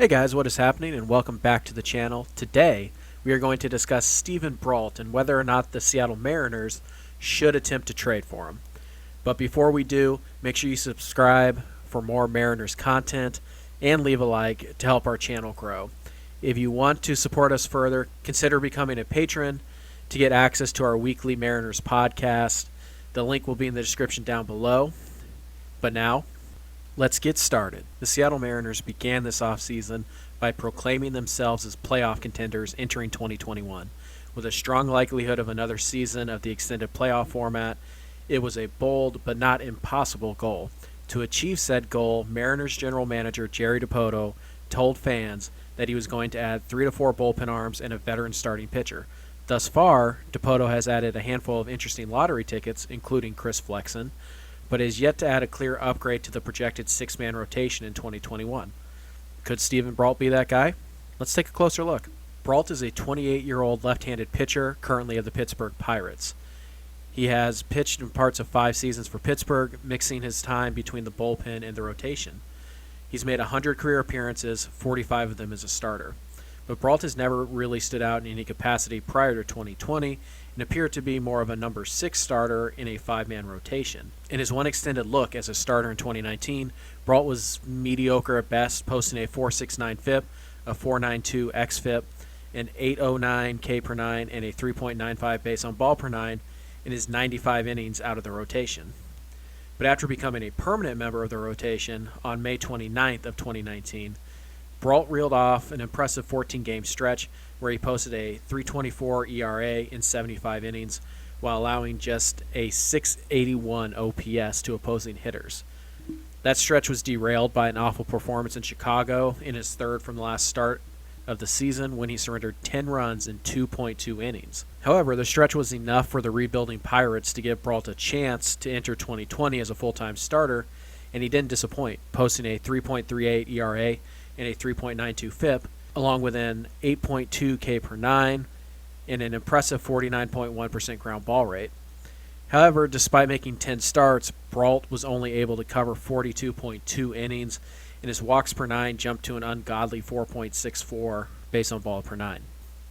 Hey guys, what is happening and welcome back to the channel. Today we are going to discuss Steven Brault and whether or not the Seattle Mariners should attempt to trade for him. But before we do, make sure you subscribe for more Mariners content and leave a like to help our channel grow. If you want to support us further, consider becoming a patron to get access to our weekly Mariners podcast. The link will be in the description down below. But now, let's get started. The Seattle Mariners began this offseason by proclaiming themselves as playoff contenders entering 2021. With a strong likelihood of another season of the extended playoff format, it was a bold but not impossible goal. To achieve said goal, Mariners general manager Jerry Dipoto told fans that he was going to add 3 to 4 bullpen arms and a veteran starting pitcher. Thus far, Dipoto has added a handful of interesting lottery tickets, including Chris Flexen, but is yet to add a clear upgrade to the projected 6-man rotation in 2021. Could Steven Brault be that guy? Let's take a closer look. Brault is a 28-year-old left-handed pitcher, currently of the Pittsburgh Pirates. He has pitched in parts of 5 seasons for Pittsburgh, mixing his time between the bullpen and the rotation. He's made 100 career appearances, 45 of them as a starter. But Brault has never really stood out in any capacity prior to 2020 and appeared to be more of a number 6 starter in a 5-man rotation. In his one extended look as a starter in 2019, Brault was mediocre at best, posting a .469 FIP, a .492 xFIP, an .809 K per 9, and a 3.95 base on ball per 9 in his 95 innings out of the rotation. But after becoming a permanent member of the rotation on May 29th of 2019, Brault reeled off an impressive 14-game stretch where he posted a .324 ERA in 75 innings while allowing just a .681 OPS to opposing hitters. That stretch was derailed by an awful performance in Chicago in his third from the last start of the season when he surrendered 10 runs in 2.2 innings. However, the stretch was enough for the rebuilding Pirates to give Brault a chance to enter 2020 as a full-time starter, and he didn't disappoint, posting a .338 ERA and a 3.92 FIP, along with an 8.2 K per 9 and an impressive 49.1% ground ball rate. However, despite making 10 starts, Brault was only able to cover 42.2 innings, and his walks per 9 jumped to an ungodly 4.64 base on ball per 9.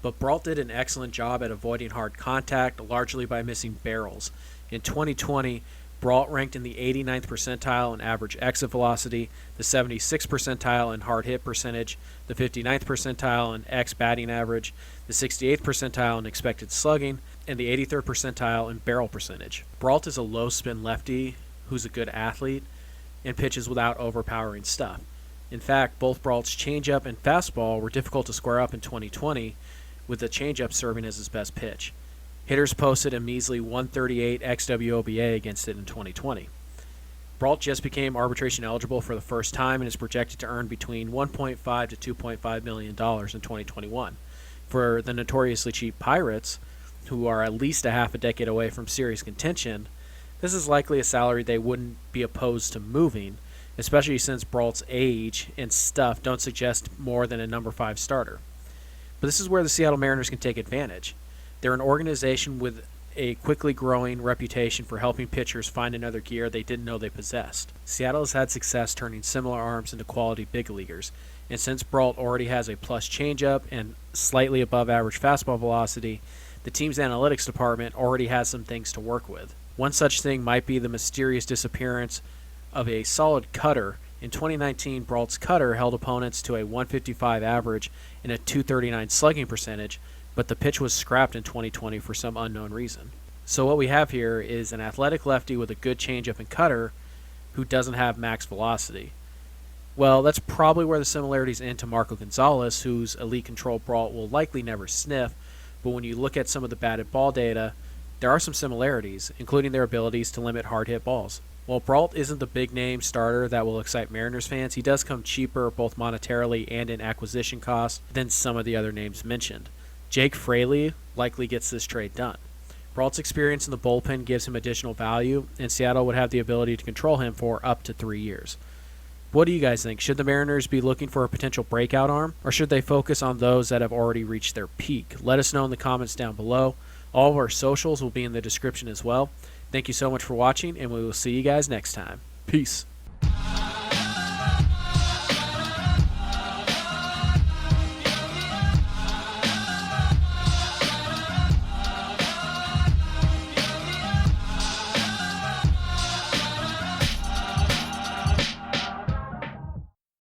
But Brault did an excellent job at avoiding hard contact, largely by missing barrels. In 2020, Brault ranked in the 89th percentile in average exit velocity, the 76th percentile in hard hit percentage, the 59th percentile in X batting average, the 68th percentile in expected slugging, and the 83rd percentile in barrel percentage. Brault is a low spin lefty who's a good athlete and pitches without overpowering stuff. In fact, both Brault's changeup and fastball were difficult to square up in 2020, with the changeup serving as his best pitch. Hitters posted a measly 138 xWOBA against it in 2020. Brault just became arbitration eligible for the first time and is projected to earn between $1.5 to $2.5 million in 2021. For the notoriously cheap Pirates, who are at least a half a decade away from serious contention, this is likely a salary they wouldn't be opposed to moving, especially since Brault's age and stuff don't suggest more than a number 5 starter. But this is where the Seattle Mariners can take advantage. They're an organization with a quickly growing reputation for helping pitchers find another gear they didn't know they possessed. Seattle has had success turning similar arms into quality big leaguers, and since Brault already has a plus changeup and slightly above average fastball velocity, the team's analytics department already has some things to work with. One such thing might be the mysterious disappearance of a solid cutter. In 2019, Brault's cutter held opponents to a 155 average and a 239 slugging percentage, but the pitch was scrapped in 2020 for some unknown reason. So what we have here is an athletic lefty with a good changeup and cutter who doesn't have max velocity. Well, that's probably where the similarities end to Marco Gonzalez, whose elite control Brault will likely never sniff, but when you look at some of the batted ball data, there are some similarities, including their abilities to limit hard hit balls. While Brault isn't the big-name starter that will excite Mariners fans, he does come cheaper both monetarily and in acquisition costs than some of the other names mentioned. Jake Fraley likely gets this trade done. Brault's experience in the bullpen gives him additional value, and Seattle would have the ability to control him for up to 3 years. What do you guys think? Should the Mariners be looking for a potential breakout arm, or should they focus on those that have already reached their peak? Let us know in the comments down below. All of our socials will be in the description as well. Thank you so much for watching, and we will see you guys next time. Peace.